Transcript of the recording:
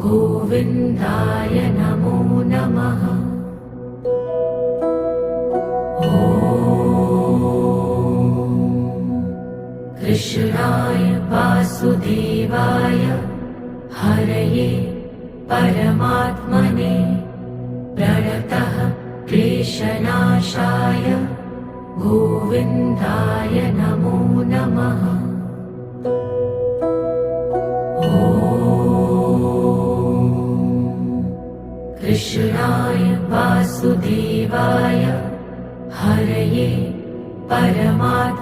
गोविन्दाय नमो नमः। कृष्णाय वासुदेवाय हरये परमात्मने प्रणतः क्लेशनाशाय गोविन्दाय नमो नमः। कृष्णाय वासुदेवाय हरये परमात्मने